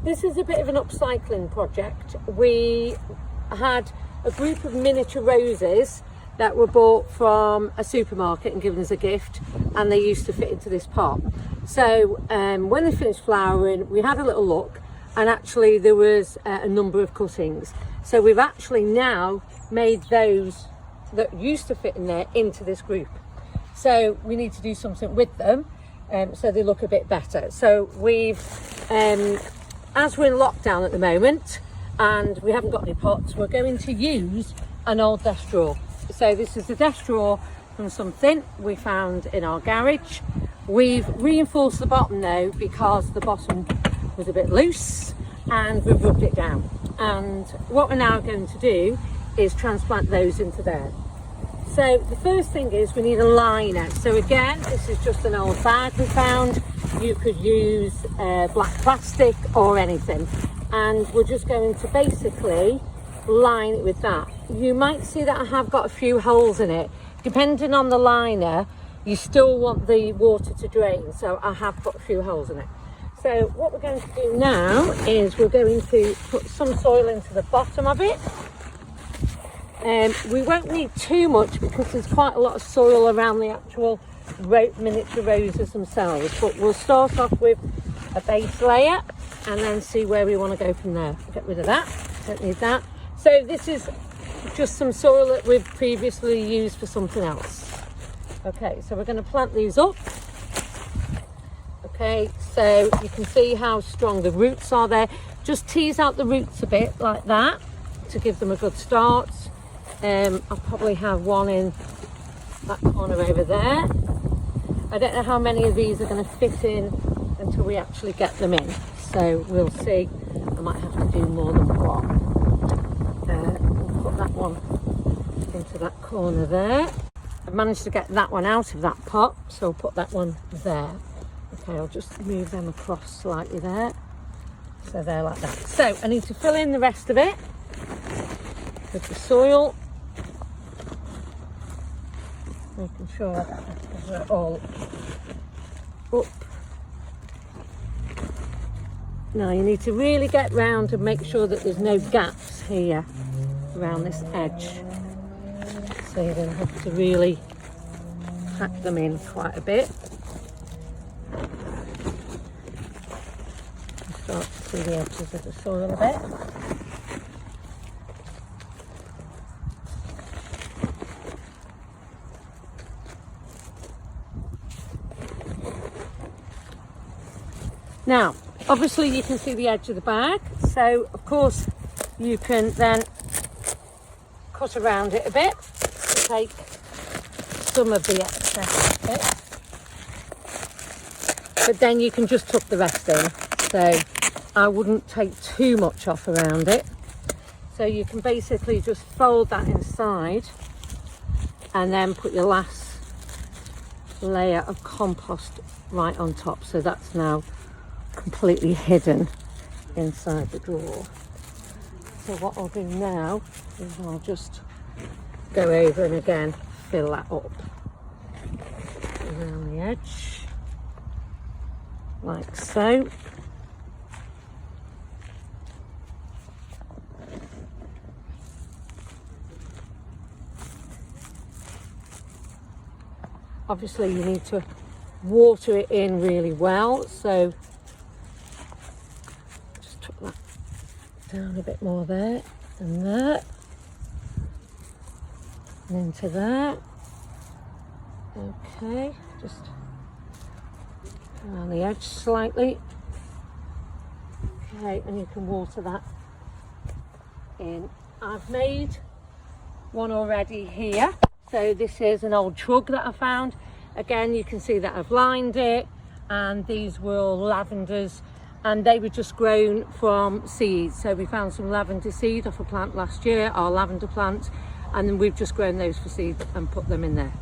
This is a bit of an upcycling project. We had a group of miniature roses that were bought from a supermarket and given as a gift, and they used to fit into this pot. So when they finished flowering, we had a little look, and actually there was a number of cuttings. So we've actually now made those that used to fit in there into this group. So we need to do something with them so they look a bit better. So we've, as we're in lockdown at the moment and we haven't got any pots, we're going to use an old desk drawer. So this is the desk drawer from something we found in our garage. We've reinforced the bottom though because the bottom was a bit loose, and we've rubbed it down. And what we're now going to do is transplant those into there. So the first thing is we need a liner. So again, this is just an old bag we found. You could use black plastic or anything. And we're just going to basically line it with that. You might see that I have got a few holes in it. Depending on the liner, you still want the water to drain. So I have put a few holes in it. So what we're going to do now is we're going to put some soil into the bottom of it. We won't need too much because there's quite a lot of soil around the actual miniature roses themselves, but we'll start off with a base layer and then see where we want to go from there. Get rid of that, don't need that. So this is just some soil that we've previously used for something else. Okay, so we're going to plant these up. Okay, so you can see how strong the roots are there. Just tease out the roots a bit like that to give them a good start. I'll probably have one in that corner over there. I don't know how many of these are going to fit in until we actually get them in. So we'll see. I might have to do more than one. We'll put that one into that corner there. I've managed to get that one out of that pot, so I'll put that one there. Okay, I'll just move them across slightly there. So they're like that. So I need to fill in the rest of it with the soil. Making sure that they're all up. Now you need to really get round and make sure that there's no gaps here around this edge. So you're going to have to really pack them in quite a bit. Start to see the edges of the soil a bit. Now, obviously you can see the edge of the bag, so of course you can then cut around it a bit to take some of the excess bit, but then you can just tuck the rest in. So I wouldn't take too much off around it. So you can basically just fold that inside and then put your last layer of compost right on top. So that's now completely hidden inside the drawer. So what I'll do now is I'll just go over and again fill that up around the edge like so. Obviously you need to water it in really well, so just tuck that down a bit more there and there and into there. Okay, just around the edge slightly. Okay, and you can water that in. I've made one already here. So this is an old shrub that I found. Again, you can see that I've lined it, and these were all lavenders, and they were just grown from seeds. So we found some lavender seed off a plant last year, our lavender plant, and then we've just grown those for seed and put them in there.